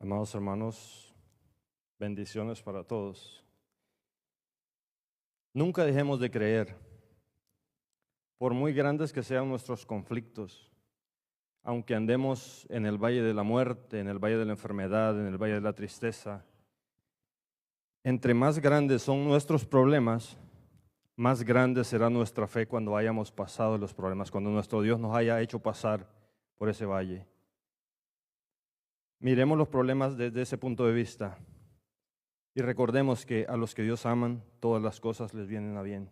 Amados hermanos, bendiciones para todos. Nunca dejemos de creer, por muy grandes que sean nuestros conflictos, aunque andemos en el valle de la muerte, en el valle de la enfermedad, en el valle de la tristeza. Entre más grandes son nuestros problemas, más grande será nuestra fe cuando hayamos pasado los problemas, cuando nuestro Dios nos haya hecho pasar por ese valle. Miremos los problemas desde ese punto de vista y recordemos que a los que Dios aman, todas las cosas les vienen a bien.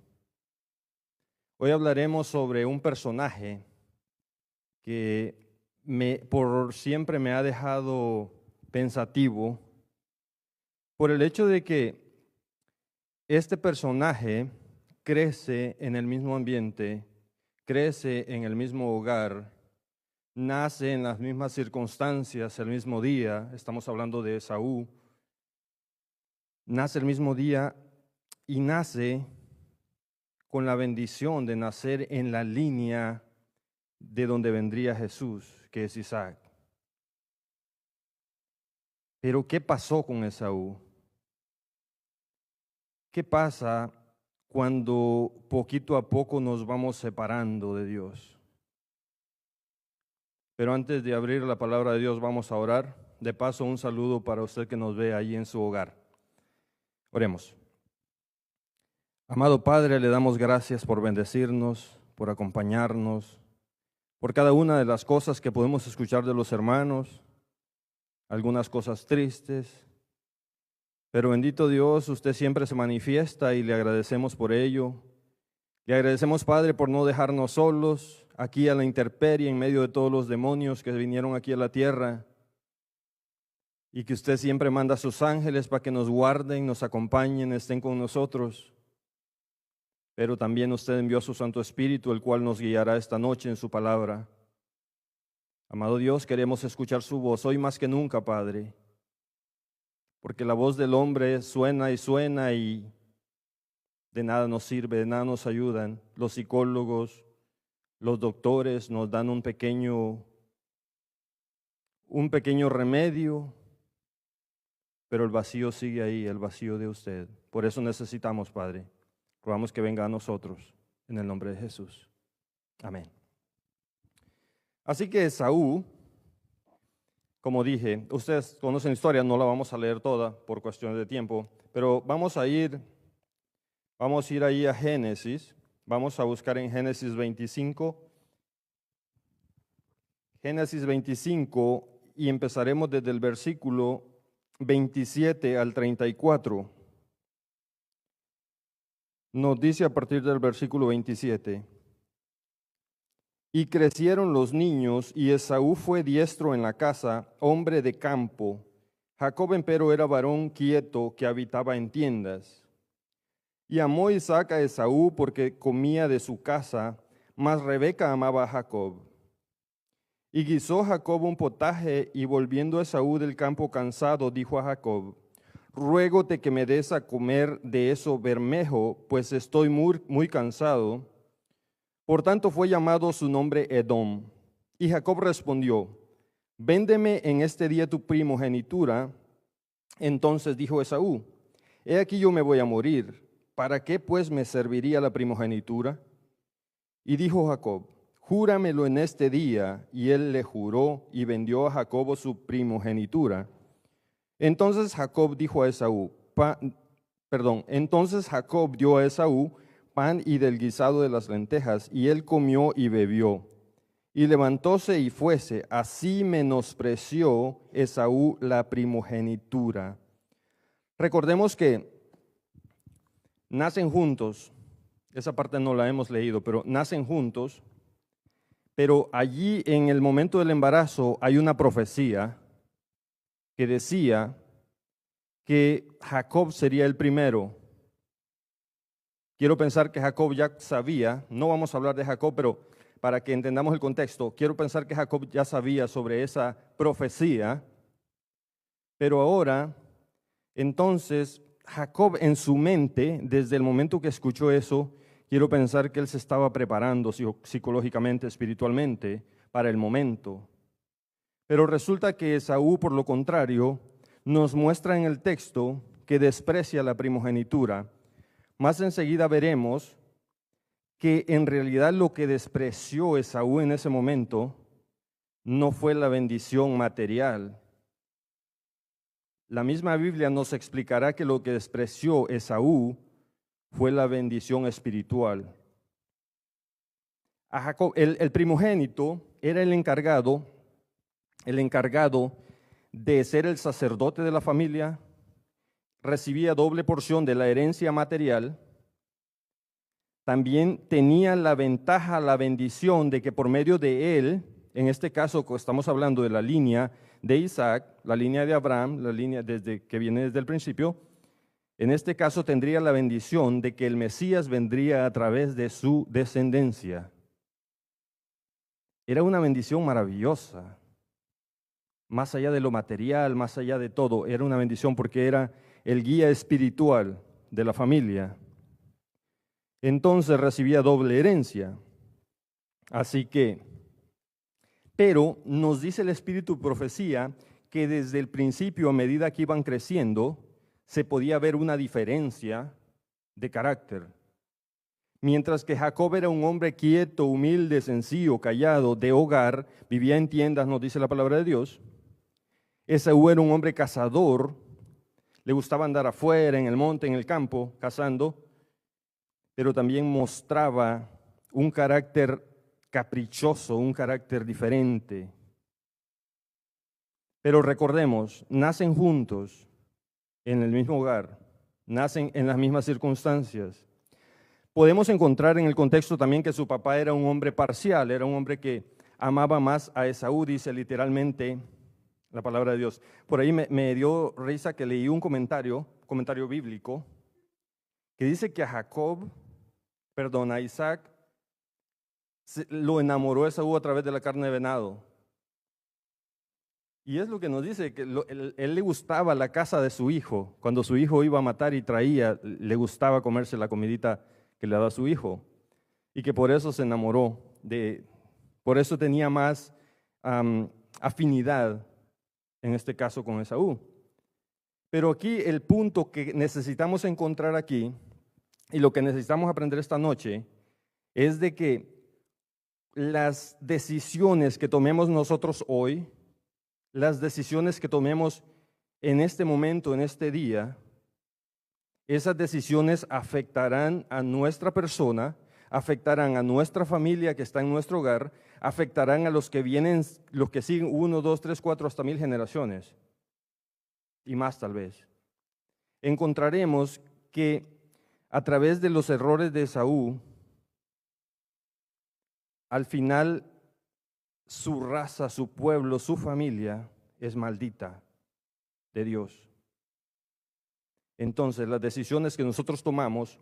Hoy hablaremos sobre un personaje que por siempre me ha dejado pensativo por el hecho de que este personaje crece en el mismo ambiente, crece en el mismo hogar, nace en las mismas circunstancias el mismo día. Estamos hablando de Esaú. Nace el mismo día y nace con la bendición de nacer en la línea de donde vendría Jesús, que es Isaac. Pero ¿qué pasó con Esaú? ¿Qué pasa cuando poquito a poco nos vamos separando de Dios? Pero antes de abrir la palabra de Dios, vamos a orar. De paso, un saludo para usted que nos ve ahí en su hogar. Oremos. Amado Padre, le damos gracias por bendecirnos, por acompañarnos, por cada una de las cosas que podemos escuchar de los hermanos, algunas cosas tristes. Pero bendito Dios, usted siempre se manifiesta y le agradecemos por ello. Le agradecemos, Padre, por no dejarnos solos aquí a la intemperie en medio de todos los demonios que vinieron aquí a la tierra, y que usted siempre manda a sus ángeles para que nos guarden, nos acompañen, estén con nosotros. Pero también usted envió a su Santo Espíritu, el cual nos guiará esta noche en su palabra. Amado Dios, queremos escuchar su voz hoy más que nunca, Padre, porque la voz del hombre suena y de nada nos sirve, de nada nos ayudan. Los psicólogos, los doctores nos dan un pequeño remedio, pero el vacío sigue ahí, el vacío de usted. Por eso necesitamos, Padre, rogamos que venga a nosotros, en el nombre de Jesús. Amén. Así que Esaú, como dije, ustedes conocen la historia, no la vamos a leer toda por cuestiones de tiempo, pero vamos a ir ahí a Génesis. Vamos a buscar en Génesis 25. Génesis 25 y empezaremos desde el versículo 27 al 34. Nos dice a partir del versículo 27. Y crecieron los niños, y Esaú fue diestro en la casa, hombre de campo. Jacob empero era varón quieto que habitaba en tiendas. Y amó Isaac a Esaú porque comía de su casa, mas Rebeca amaba a Jacob. Y guisó Jacob un potaje, y volviendo Esaú del campo cansado, dijo a Jacob: ruégote que me des a comer de eso bermejo, pues estoy muy cansado. Por tanto fue llamado su nombre Edom. Y Jacob respondió: véndeme en este día tu primogenitura. Entonces dijo Esaú: he aquí yo me voy a morir. ¿Para qué pues me serviría la primogenitura? Y dijo Jacob: júramelo en este día. Y él le juró y vendió a Jacob su primogenitura. Entonces Jacob dio a Esaú pan y del guisado de las lentejas, y él comió y bebió. Y levantóse y fuese. Así menospreció Esaú la primogenitura. Recordemos que nacen juntos, esa parte no la hemos leído, pero nacen juntos, pero allí en el momento del embarazo hay una profecía que decía que Jacob sería el primero. Quiero pensar que Jacob ya sabía, no vamos a hablar de Jacob, pero para que entendamos el contexto, quiero pensar que Jacob ya sabía sobre esa profecía, pero ahora, entonces, Jacob en su mente, desde el momento que escuchó eso, quiero pensar que él se estaba preparando psicológicamente, espiritualmente, para el momento. Pero resulta que Esaú, por lo contrario, nos muestra en el texto que desprecia la primogenitura. Más enseguida veremos que en realidad lo que despreció Esaú en ese momento no fue la bendición material. La misma Biblia nos explicará que lo que despreció Esaú fue la bendición espiritual. A Jacob, el primogénito era el encargado de ser el sacerdote de la familia, recibía doble porción de la herencia material. También tenía la ventaja, la bendición de que por medio de él, en este caso estamos hablando de la línea de Isaac, la línea de Abraham, la línea que viene desde el principio, en este caso tendría la bendición de que el Mesías vendría a través de su descendencia. Era una bendición maravillosa, más allá de lo material, más allá de todo, era una bendición porque era el guía espiritual de la familia. Entonces recibía doble herencia. Así que, pero nos dice el Espíritu Profecía que desde el principio, a medida que iban creciendo, se podía ver una diferencia de carácter. Mientras que Jacob era un hombre quieto, humilde, sencillo, callado, de hogar, vivía en tiendas, nos dice la palabra de Dios. Esaú era un hombre cazador, le gustaba andar afuera, en el monte, en el campo, cazando, pero también mostraba un carácter caprichoso, un carácter diferente. Pero recordemos, nacen juntos en el mismo hogar, nacen en las mismas circunstancias. Podemos encontrar en el contexto también que su papá era un hombre parcial, era un hombre que amaba más a Esaú, dice literalmente la palabra de Dios. Por ahí me dio risa que leí un comentario bíblico, que dice que a Isaac lo enamoró Esaú a través de la carne de venado. Y es lo que nos dice, que él le gustaba la caza de su hijo. Cuando su hijo iba a matar y traía, le gustaba comerse la comidita que le daba a su hijo. Y que por eso se enamoró, por eso tenía más afinidad, en este caso con Esaú. Pero aquí el punto que necesitamos encontrar aquí, y lo que necesitamos aprender esta noche, es de que las decisiones que tomemos nosotros hoy, las decisiones que tomemos en este momento, en este día, esas decisiones afectarán a nuestra persona, afectarán a nuestra familia que está en nuestro hogar, afectarán a los que vienen, los que siguen 1, 2, 3, 4, hasta 1000 generaciones y más tal vez. Encontraremos que a través de los errores de Esaú, al final su raza, su pueblo, su familia es maldita de Dios. Entonces, las decisiones que nosotros tomamos,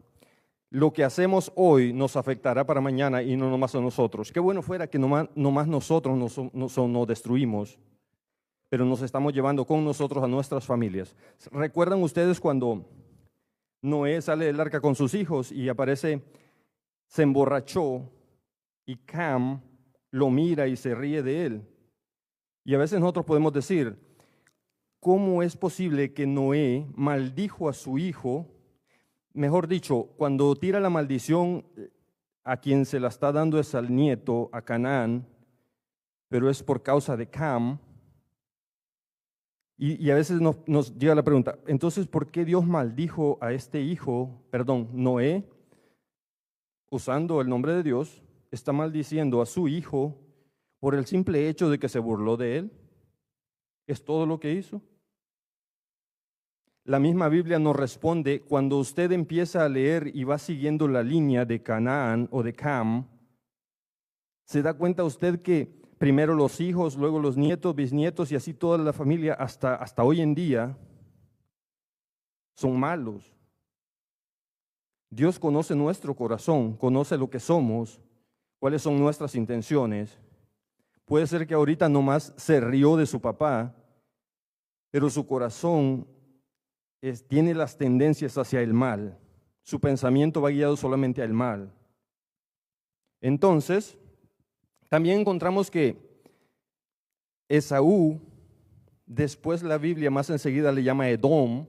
lo que hacemos hoy nos afectará para mañana y no nomás a nosotros. Qué bueno fuera que nomás nosotros nos destruimos, pero nos estamos llevando con nosotros a nuestras familias. ¿Recuerdan ustedes cuando Noé sale del arca con sus hijos y aparece, se emborrachó y Cam lo mira y se ríe de él? Y a veces nosotros podemos decir, ¿cómo es posible que Noé maldijo a su hijo? Mejor dicho, cuando tira la maldición, a quien se la está dando es al nieto, a Canaán, pero es por causa de Cam. Y a veces nos llega la pregunta, entonces, ¿por qué Dios maldijo a este hijo, Noé, usando el nombre de Dios, está maldiciendo a su hijo por el simple hecho de que se burló de él? ¿Es todo lo que hizo? La misma Biblia nos responde, cuando usted empieza a leer y va siguiendo la línea de Canaán o de Cam, se da cuenta usted que primero los hijos, luego los nietos, bisnietos y así toda la familia hasta hoy en día son malos. Dios conoce nuestro corazón, conoce lo que somos, cuáles son nuestras intenciones. Puede ser que ahorita nomás se rió de su papá, pero su corazón tiene las tendencias hacia el mal. Su pensamiento va guiado solamente al mal. Entonces, también encontramos que Esaú, después la Biblia más enseguida le llama Edom,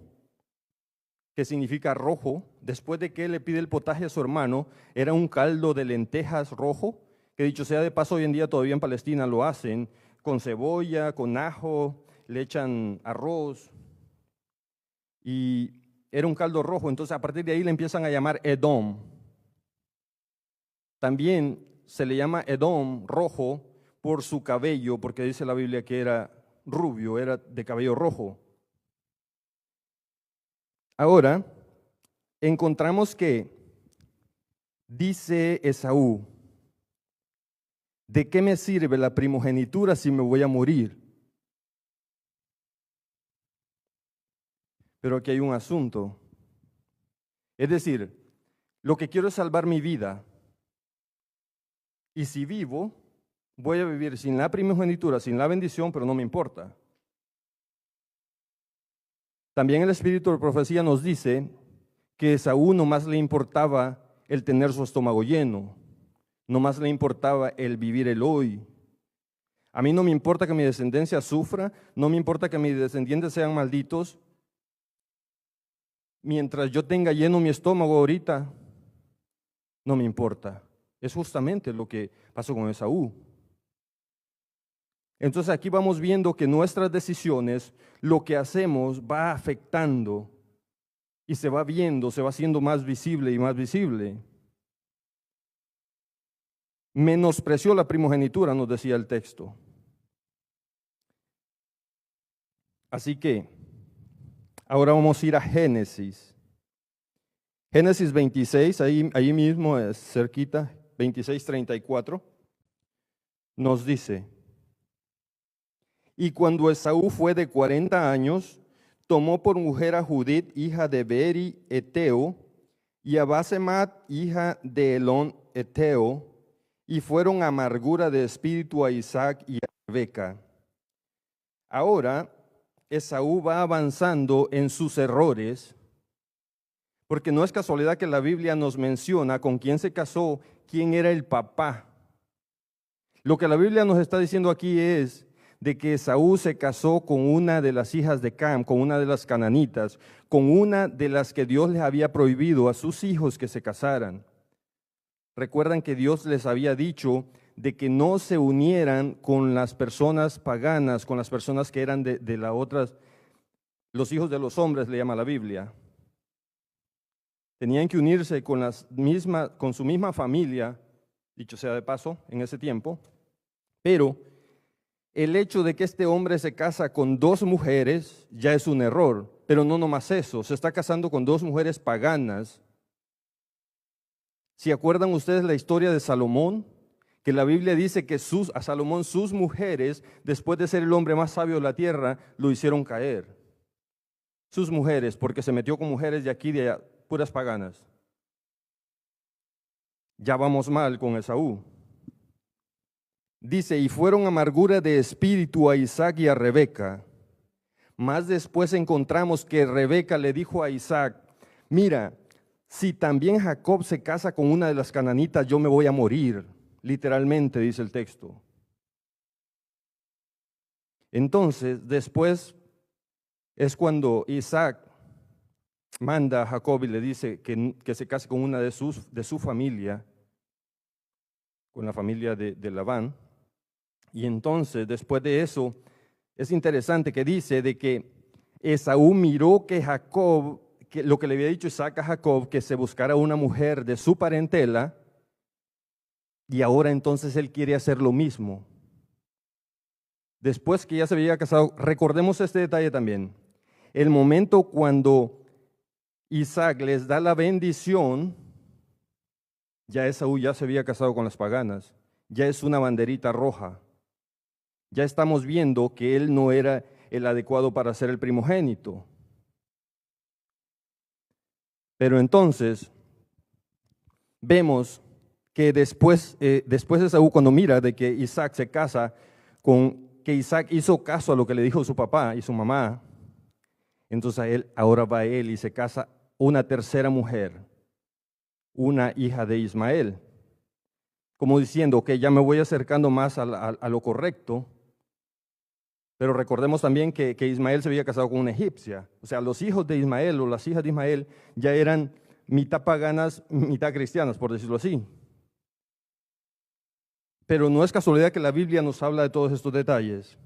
que significa rojo. Después de que él le pide el potaje a su hermano, era un caldo de lentejas rojo, que dicho sea de paso, hoy en día todavía en Palestina lo hacen, con cebolla, con ajo, le echan arroz, y era un caldo rojo. Entonces a partir de ahí le empiezan a llamar Edom. También se le llama Edom rojo por su cabello, porque dice la Biblia que era rubio, era de cabello rojo. Ahora, encontramos que dice Esaú, ¿de qué me sirve la primogenitura si me voy a morir? Pero aquí hay un asunto. Es decir, lo que quiero es salvar mi vida. Y si vivo, voy a vivir sin la primogenitura, sin la bendición, pero no me importa. También el espíritu de profecía nos dice que a Esaú nomás le importaba el tener su estómago lleno, nomás le importaba el vivir el hoy. A mí no me importa que mi descendencia sufra, no me importa que mis descendientes sean malditos. Mientras yo tenga lleno mi estómago ahorita, no me importa. Es justamente lo que pasó con Esaú. Entonces aquí vamos viendo que nuestras decisiones, lo que hacemos va afectando y se va viendo, se va haciendo más visible y más visible. Menospreció la primogenitura, nos decía el texto. Así que ahora vamos a ir a Génesis. Génesis 26, ahí mismo es cerquita, 26:34, nos dice: y cuando Esaú fue de 40 años, tomó por mujer a Judith, hija de Beeri Eteo, y a Basemat, hija de Elón Eteo, y fueron amargura de espíritu a Isaac y a Rebeca. Ahora, Esaú va avanzando en sus errores, porque no es casualidad que la Biblia nos menciona con quién se casó, quién era el papá. Lo que la Biblia nos está diciendo aquí es de que Esaú se casó con una de las hijas de Cam, con una de las cananitas, con una de las que Dios les había prohibido a sus hijos que se casaran. Recuerdan que Dios les había dicho de que no se unieran con las personas paganas, con las personas que eran de las otras, los hijos de los hombres, le llama la Biblia. Tenían que unirse con su misma familia, dicho sea de paso, en ese tiempo, pero el hecho de que este hombre se casa con dos mujeres ya es un error, pero no nomás eso, se está casando con dos mujeres paganas. ¿Se acuerdan ustedes la historia de Salomón? Que la Biblia dice que a Salomón sus mujeres, después de ser el hombre más sabio de la tierra, lo hicieron caer. Sus mujeres, porque se metió con mujeres de aquí, de allá, puras paganas. Ya vamos mal con Esaú. Dice, y fueron amargura de espíritu a Isaac y a Rebeca. Más después encontramos que Rebeca le dijo a Isaac, mira, si también Jacob se casa con una de las cananitas, yo me voy a morir. Literalmente dice el texto. Entonces, después es cuando Isaac manda a Jacob y le dice que se case con una de su familia, con la familia de Labán. Y entonces, después de eso, es interesante que dice de que Esaú miró que Jacob, que lo que le había dicho Isaac a Jacob, que se buscara una mujer de su parentela, y ahora entonces él quiere hacer lo mismo. Después que ya se había casado, recordemos este detalle también. El momento cuando Isaac les da la bendición, ya Esaú ya se había casado con las paganas, ya es una banderita roja. Ya estamos viendo que él no era el adecuado para ser el primogénito. Pero entonces vemos que después Esaú, cuando mira de que Isaac se casa que Isaac hizo caso a lo que le dijo su papá y su mamá, entonces ahora va él y se casa una tercera mujer, una hija de Ismael, como diciendo que ya me voy acercando más a lo correcto. Pero recordemos también que Ismael se había casado con una egipcia. O sea, los hijos de Ismael o las hijas de Ismael ya eran mitad paganas, mitad cristianas, por decirlo así. Pero no es casualidad que la Biblia nos habla de todos estos detalles.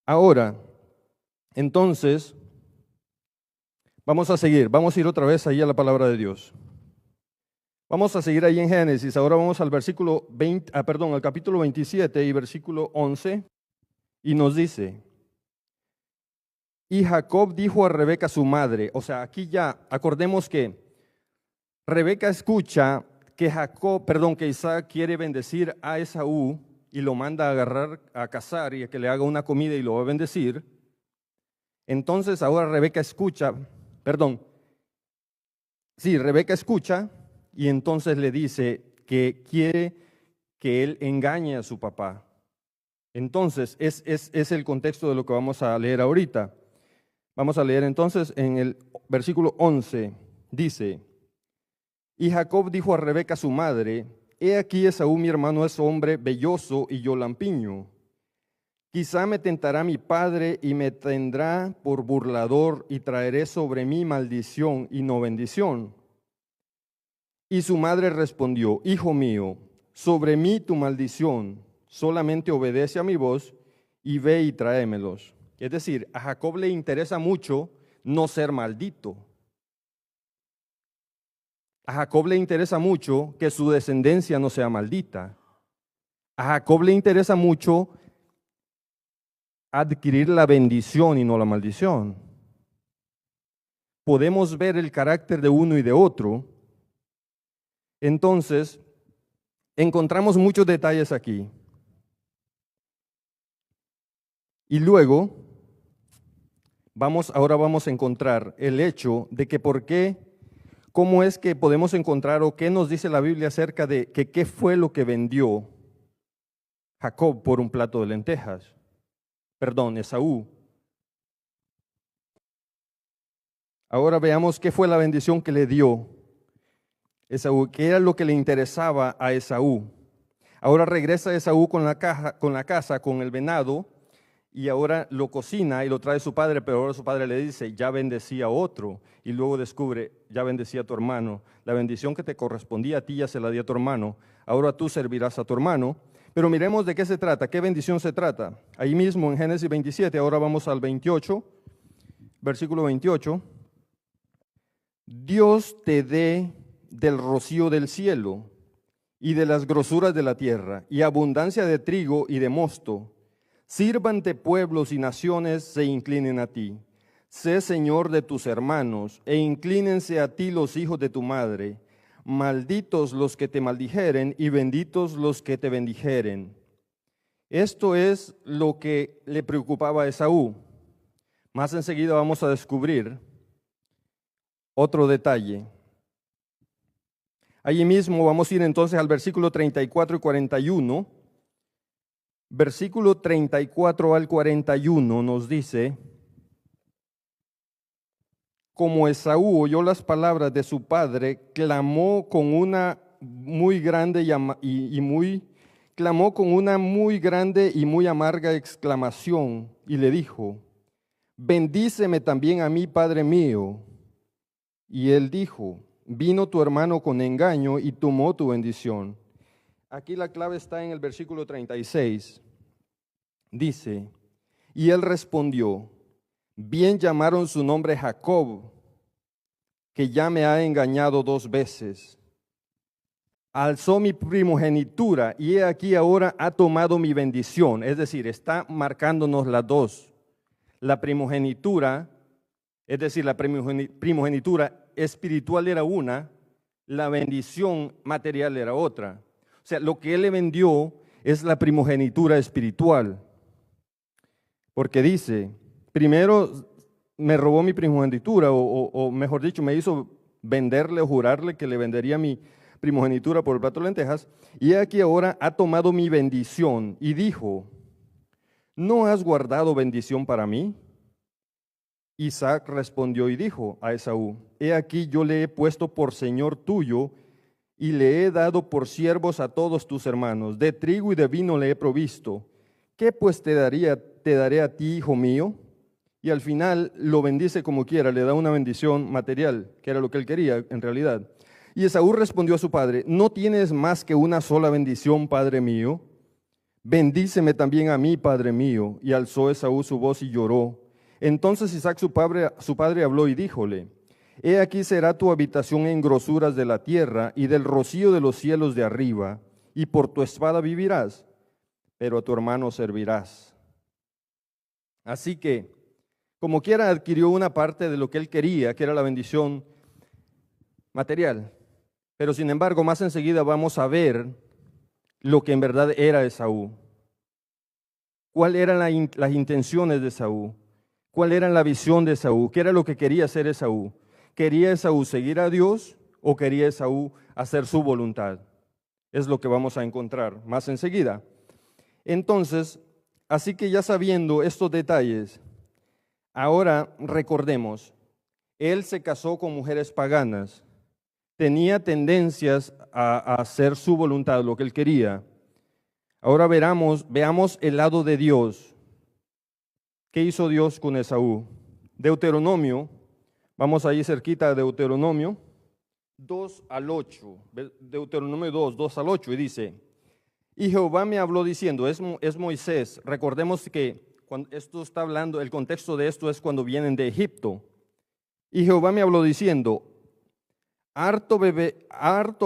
Ahora, entonces, vamos a ir otra vez ahí a la palabra de Dios. Vamos a seguir ahí en Génesis. Ahora vamos al al capítulo 27 y versículo 11. Y nos dice, y Jacob dijo a Rebeca su madre, o sea, aquí ya acordemos que Rebeca escucha que que Isaac quiere bendecir a Esaú y lo manda a agarrar, a cazar y a que le haga una comida y lo va a bendecir. Entonces ahora Rebeca escucha y entonces le dice que quiere que él engañe a su papá. Entonces, es el contexto de lo que vamos a leer ahorita. Vamos a leer entonces en el versículo 11. Dice, y Jacob dijo a Rebeca su madre, he aquí Esaú mi hermano es hombre velloso y yo lampiño. Quizá me tentará mi padre y me tendrá por burlador y traeré sobre mí maldición y no bendición. Y su madre respondió, hijo mío, sobre mí tu maldición, solamente obedece a mi voz y ve y tráemelos. Es decir, a Jacob le interesa mucho no ser maldito. A Jacob le interesa mucho que su descendencia no sea maldita. A Jacob le interesa mucho adquirir la bendición y no la maldición. Podemos ver el carácter de uno y de otro. Entonces, encontramos muchos detalles aquí. Y luego, ahora vamos a encontrar el hecho de que cómo es que podemos encontrar o qué nos dice la Biblia acerca de que qué fue lo que vendió Jacob por un plato de lentejas. Esaú. Ahora veamos qué fue la bendición que le dio Esaú, qué era lo que le interesaba a Esaú. Ahora regresa Esaú con la casa, con el venado, y ahora lo cocina y lo trae su padre, pero ahora su padre le dice, ya bendecí a otro, y luego descubre, ya bendecí a tu hermano. La bendición que te correspondía a ti ya se la di a tu hermano, ahora tú servirás a tu hermano. Pero miremos de qué se trata, qué bendición se trata. Ahí mismo en Génesis 27, ahora vamos al 28, versículo 28. Dios te dé del rocío del cielo y de las grosuras de la tierra, y abundancia de trigo y de mosto. Sírvante pueblos y naciones se inclinen a ti. Sé Señor de tus hermanos, e inclínense a ti los hijos de tu madre. Malditos los que te maldijeren, y benditos los que te bendijeren. Esto es lo que le preocupaba a Esaú. Más enseguida vamos a descubrir otro detalle. Allí mismo vamos a ir entonces al versículo 34 y 41. Versículo 34 al 41 nos dice, como Esaú oyó las palabras de su padre, clamó con una muy grande y muy amarga exclamación y le dijo, bendíceme también a mí, padre mío. Y él dijo, vino tu hermano con engaño y tomó tu bendición. Aquí la clave está en el versículo 36. Dice, y él respondió, bien llamaron su nombre Jacob, que ya me ha engañado 2 veces. Alzó mi primogenitura y he aquí ahora ha tomado mi bendición. Es decir, está marcándonos las dos. La primogenitura, es decir, la primogenitura espiritual era una, la bendición material era otra. O sea, lo que él le vendió es la primogenitura espiritual. Porque dice, primero me robó mi primogenitura, o mejor dicho, me hizo venderle o jurarle que le vendería mi primogenitura por el plato de lentejas, y aquí ahora ha tomado mi bendición, y dijo, ¿no has guardado bendición para mí? Isaac respondió y dijo a Esaú, he aquí yo le he puesto por señor tuyo, y le he dado por siervos a todos tus hermanos, de trigo y de vino le he provisto. ¿Qué pues te daría te daré a ti, hijo mío. Y al final lo bendice como quiera, le da una bendición material, que era lo que él quería en realidad. Y Esaú respondió a su padre: ¿no tienes más que una sola bendición, padre mío? Bendíceme también a mí, padre mío. Y alzó Esaú su voz y lloró. Entonces Isaac su padre habló y díjole: he aquí será tu habitación en grosuras de la tierra y del rocío de los cielos de arriba, y por tu espada vivirás, pero a tu hermano servirás. Así que, como quiera, adquirió una parte de lo que él quería, que era la bendición material. Pero sin embargo, más enseguida vamos a ver lo que en verdad era Esaú. ¿Cuáles eran las intenciones de Esaú? ¿Cuál era la visión de Esaú? ¿Qué era lo que quería hacer Esaú? ¿Quería Esaú seguir a Dios o quería Esaú hacer su voluntad? Es lo que vamos a encontrar más enseguida. Entonces, así que ya sabiendo estos detalles, ahora recordemos, él se casó con mujeres paganas, tenía tendencias a hacer su voluntad, lo que él quería. Ahora veamos el lado de Dios. ¿Qué hizo Dios con Esaú? Deuteronomio, vamos ahí cerquita de Deuteronomio 2 al 8, Deuteronomio 2 al 8, y dice: y Jehová me habló diciendo, es Moisés, recordemos que cuando esto está hablando, el contexto de esto es cuando vienen de Egipto. Y Jehová me habló diciendo: harto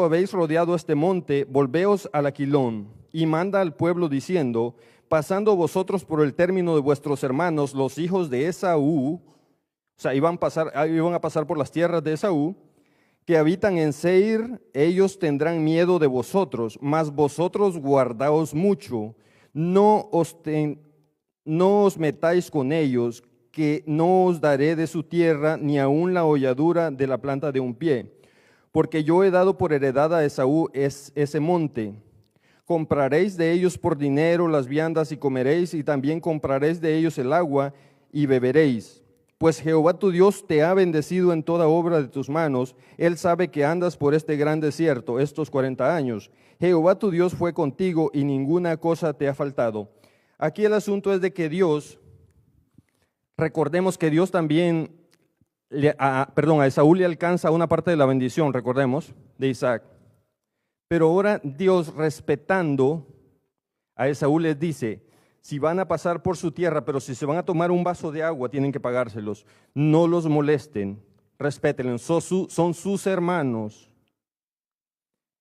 habéis rodeado este monte, volveos al Aquilón, y manda al pueblo diciendo: pasando vosotros por el término de vuestros hermanos, los hijos de Esaú, o sea, iban a pasar por las tierras de Esaú, que habitan en Seir, ellos tendrán miedo de vosotros, mas vosotros guardaos mucho, no os metáis con ellos, que no os daré de su tierra ni aun la holladura de la planta de un pie, porque yo he dado por heredad a Esaú ese monte. Compraréis de ellos por dinero las viandas y comeréis, y también compraréis de ellos el agua y beberéis. Pues Jehová tu Dios te ha bendecido en toda obra de tus manos. Él sabe que andas por este gran desierto estos 40 años. Jehová tu Dios fue contigo y ninguna cosa te ha faltado. Aquí el asunto es de que Dios, recordemos que Dios también, a Esaú le alcanza una parte de la bendición, recordemos, de Isaac. Pero ahora Dios, respetando a Esaú, les dice: si van a pasar por su tierra, pero si se van a tomar un vaso de agua, tienen que pagárselos. No los molesten, respétenlos, son sus hermanos.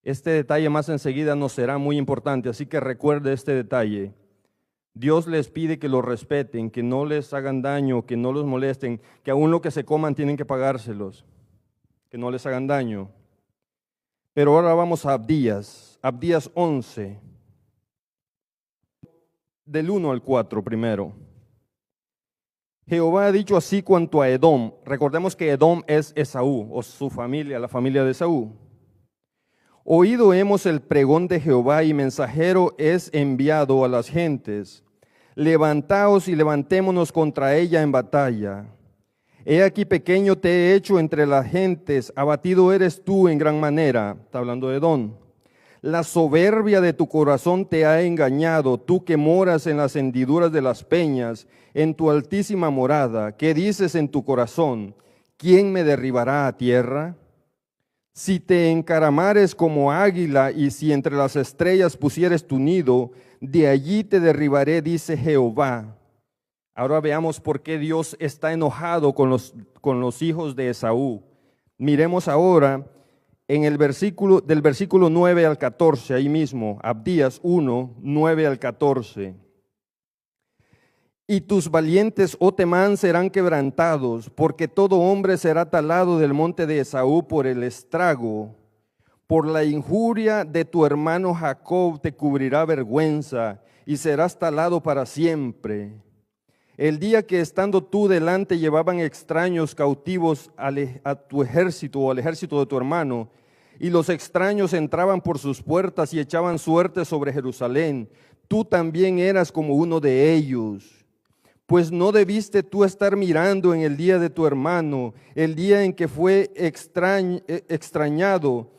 Este detalle más enseguida nos será muy importante, así que recuerde este detalle. Dios les pide que los respeten, que no les hagan daño, que no los molesten, que aún lo que se coman tienen que pagárselos, que no les hagan daño. Pero ahora vamos a Abdías 11, del 1 al 4 primero. Jehová ha dicho así cuanto a Edom. Recordemos que Edom es Esaú, o su familia, la familia de Esaú. Oído hemos el pregón de Jehová, y mensajero es enviado a las gentes. Levantaos y levantémonos contra ella en batalla. He aquí pequeño te he hecho entre las gentes, abatido eres tú en gran manera. Está hablando de Edom. La soberbia de tu corazón te ha engañado, tú que moras en las hendiduras de las peñas, en tu altísima morada. ¿Qué dices en tu corazón? ¿Quién me derribará a tierra? Si te encaramares como águila y si entre las estrellas pusieres tu nido, de allí te derribaré, dice Jehová. Ahora veamos por qué Dios está enojado con los hijos de Esaú. Miremos ahora en el versículo, del versículo 9 al 14, ahí mismo, Abdías 1, 9 al 14. Y tus valientes, oh Temán, serán quebrantados, porque todo hombre será talado del monte de Esaú por el estrago. Por la injuria de tu hermano Jacob te cubrirá vergüenza, y serás talado para siempre. El día que estando tú delante llevaban extraños cautivos a tu ejército o al ejército de tu hermano, y los extraños entraban por sus puertas y echaban suerte sobre Jerusalén, tú también eras como uno de ellos. Pues no debiste tú estar mirando en el día de tu hermano, el día en que fue extrañado,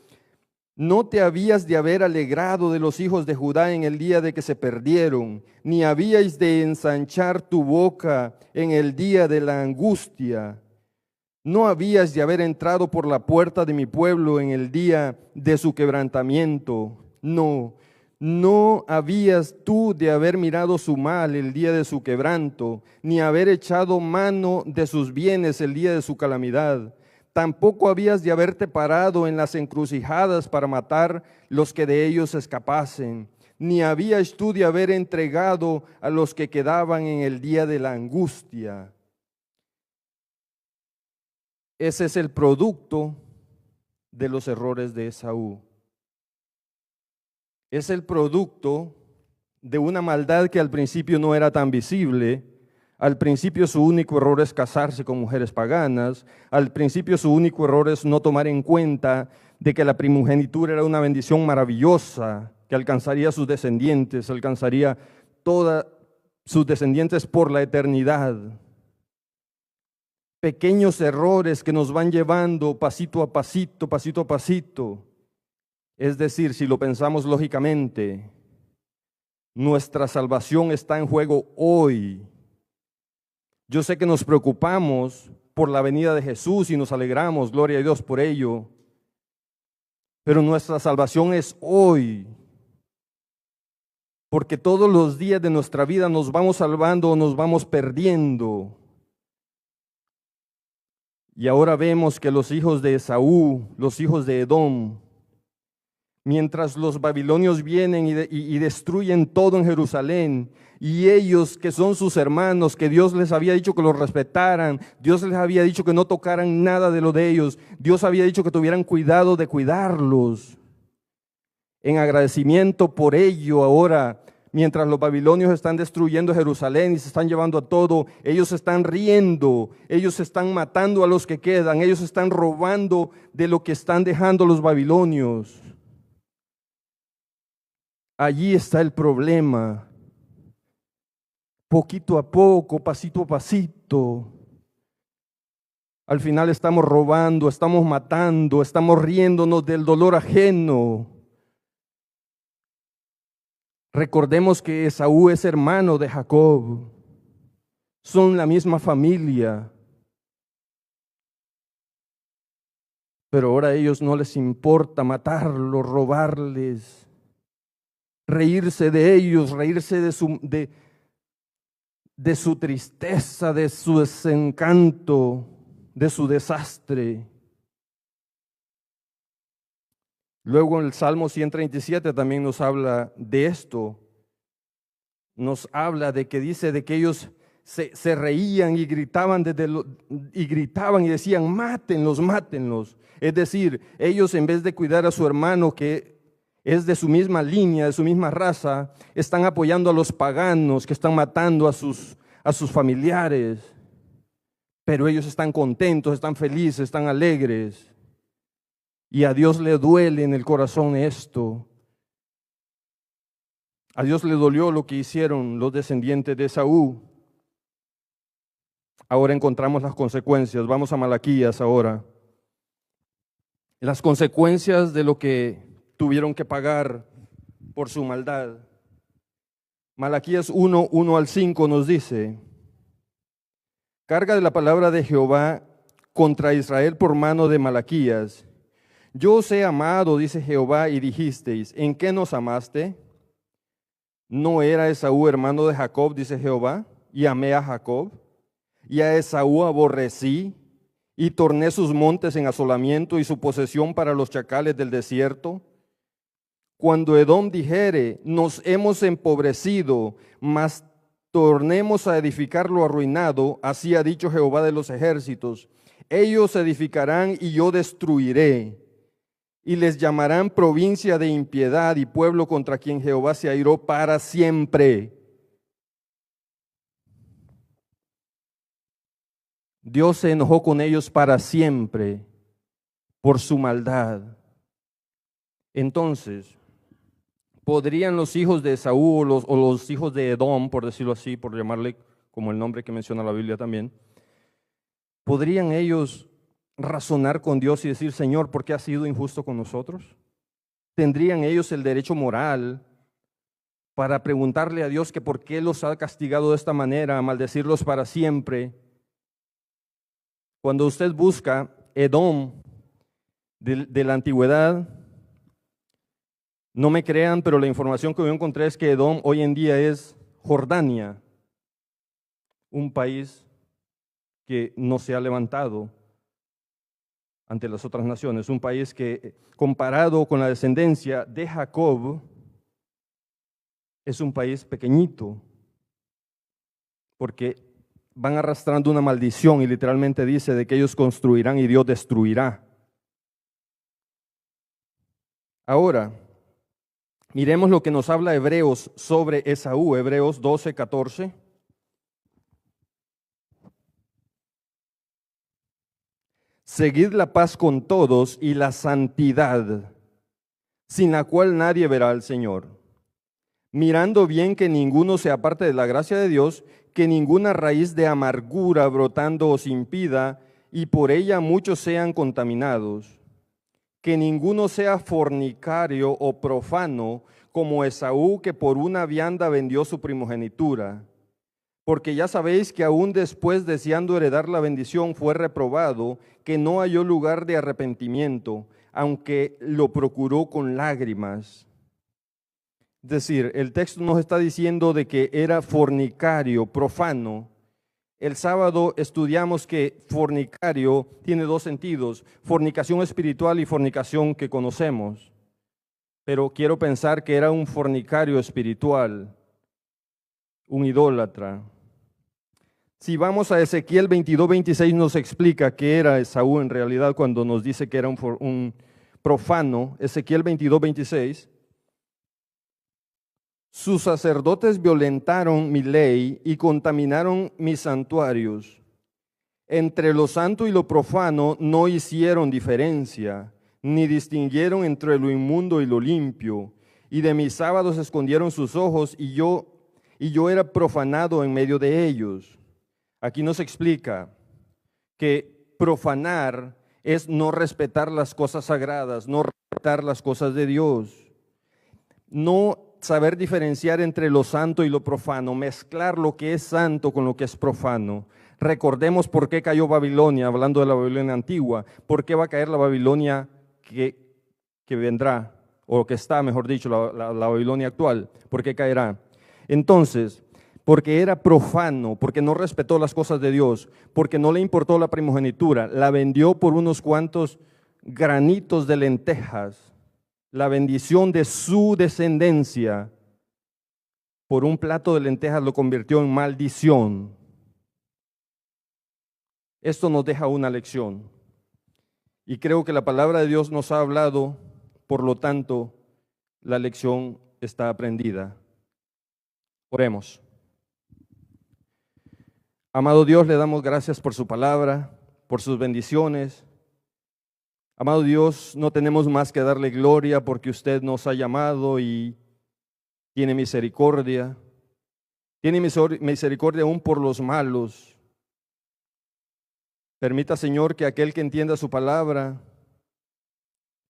No te habías de haber alegrado de los hijos de Judá en el día de que se perdieron, ni habíais de ensanchar tu boca en el día de la angustia. No habías de haber entrado por la puerta de mi pueblo en el día de su quebrantamiento. No, no habías tú de haber mirado su mal el día de su quebranto, ni haber echado mano de sus bienes el día de su calamidad. Tampoco habías de haberte parado en las encrucijadas para matar los que de ellos escapasen, ni habías tú de haber entregado a los que quedaban en el día de la angustia. Ese es el producto de los errores de Esaú. Es el producto de una maldad que al principio no era tan visible. Al principio su único error es casarse con mujeres paganas. Al principio su único error es no tomar en cuenta de que la primogenitura era una bendición maravillosa que alcanzaría a sus descendientes, alcanzaría todos sus descendientes por la eternidad. Pequeños errores que nos van llevando pasito a pasito, pasito a pasito. Es decir, si lo pensamos lógicamente, nuestra salvación está en juego hoy. Yo sé que nos preocupamos por la venida de Jesús y nos alegramos, gloria a Dios por ello, pero nuestra salvación es hoy, porque todos los días de nuestra vida nos vamos salvando o nos vamos perdiendo. Y ahora vemos que los hijos de Esaú, los hijos de Edom, mientras los babilonios vienen y destruyen todo en Jerusalén, y ellos que son sus hermanos, que Dios les había dicho que los respetaran, Dios les había dicho que no tocaran nada de lo de ellos, Dios había dicho que tuvieran cuidado de cuidarlos. En agradecimiento por ello, ahora, mientras los babilonios están destruyendo Jerusalén y se están llevando a todo, ellos están riendo, ellos están matando a los que quedan, ellos están robando de lo que están dejando los babilonios. Allí está el problema. Poquito a poco, pasito a pasito. Al final estamos robando, estamos matando, estamos riéndonos del dolor ajeno. Recordemos que Esaú es hermano de Jacob. Son la misma familia. Pero ahora a ellos no les importa matarlos, robarles, reírse de ellos, reírse de su tristeza, de su desencanto, de su desastre. Luego en el Salmo 137 también nos habla de esto. Nos habla de que dice de que ellos se reían y gritaban, y decían, mátenlos, mátenlos. Es decir, ellos en vez de cuidar a su hermano que es de su misma línea, de su misma raza, están apoyando a los paganos que están matando a sus familiares. Pero ellos están contentos, están felices, están alegres. Y a Dios le duele en el corazón esto. A Dios le dolió lo que hicieron los descendientes de Esaú. Ahora encontramos las consecuencias. Vamos a Malaquías ahora. Las consecuencias de lo que tuvieron que pagar por su maldad. Malaquías 1, 1-5 nos dice: carga de la palabra de Jehová contra Israel por mano de Malaquías. Yo os he amado, dice Jehová, y dijisteis, ¿en qué nos amaste? ¿No era Esaú hermano de Jacob, dice Jehová, y amé a Jacob? Y a Esaú aborrecí, y torné sus montes en asolamiento y su posesión para los chacales del desierto. Cuando Edom dijere, nos hemos empobrecido, mas tornemos a edificar lo arruinado, así ha dicho Jehová de los ejércitos, ellos edificarán y yo destruiré, y les llamarán provincia de impiedad y pueblo contra quien Jehová se airó para siempre. Dios se enojó con ellos para siempre por su maldad. Entonces, ¿podrían los hijos de Esaú o los hijos de Edom, por decirlo así, por llamarle como el nombre que menciona la Biblia también, podrían ellos razonar con Dios y decir, Señor, ¿por qué has sido injusto con nosotros? tendrían ellos el derecho moral para preguntarle a Dios que por qué los ha castigado de esta manera, a maldecirlos para siempre? Cuando usted busca Edom de la antigüedad, no me crean, pero la información que yo encontré es que Edom hoy en día es Jordania, un país que no se ha levantado ante las otras naciones, un país que, comparado con la descendencia de Jacob, es un país pequeñito, porque van arrastrando una maldición y literalmente dice de que ellos construirán y Dios destruirá. Ahora, miremos lo que nos habla Hebreos sobre Esaú, Hebreos 12:14. Seguid la paz con todos y la santidad, sin la cual nadie verá al Señor. Mirando bien que ninguno se aparte de la gracia de Dios, que ninguna raíz de amargura brotando os impida, y por ella muchos sean contaminados. Que ninguno sea fornicario o profano, como Esaú, que por una vianda vendió su primogenitura. Porque ya sabéis que aún después, deseando heredar la bendición, fue reprobado, que no halló lugar de arrepentimiento, aunque lo procuró con lágrimas. Es decir, el texto nos está diciendo de que era fornicario, profano. El sábado estudiamos que fornicario tiene dos sentidos: fornicación espiritual y fornicación que conocemos. Pero quiero pensar que era un fornicario espiritual, un idólatra. Si vamos a Ezequiel 22:26, nos explica qué era Esaú en realidad cuando nos dice que era un profano. Ezequiel 22:26. Sus sacerdotes violentaron mi ley y contaminaron mis santuarios. Entre lo santo y lo profano no hicieron diferencia, ni distinguieron entre lo inmundo y lo limpio. Y de mis sábados escondieron sus ojos, y yo era profanado en medio de ellos. Aquí nos explica que profanar es no respetar las cosas sagradas, no respetar las cosas de Dios, no saber diferenciar entre lo santo y lo profano, mezclar lo que es santo con lo que es profano. Recordemos por qué cayó Babilonia, hablando de la Babilonia antigua, por qué va a caer la Babilonia que vendrá, o que está, mejor dicho, la Babilonia actual, por qué caerá. Entonces, porque era profano, porque no respetó las cosas de Dios, porque no le importó la primogenitura, la vendió por unos cuantos granitos de lentejas, la bendición de su descendencia, por un plato de lentejas lo convirtió en maldición. Esto nos deja una lección. Y creo que la palabra de Dios nos ha hablado, por lo tanto, la lección está aprendida. Oremos. Amado Dios, le damos gracias por su palabra, por sus bendiciones. Amado Dios, no tenemos más que darle gloria porque usted nos ha llamado y tiene misericordia. Tiene misericordia aún por los malos. Permita, Señor, que aquel que entienda su palabra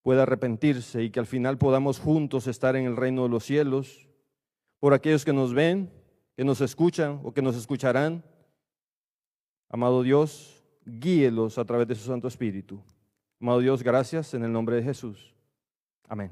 pueda arrepentirse y que al final podamos juntos estar en el reino de los cielos. Por aquellos que nos ven, que nos escuchan o que nos escucharán, amado Dios, guíelos a través de su Santo Espíritu. Amado Dios, gracias en el nombre de Jesús. Amén.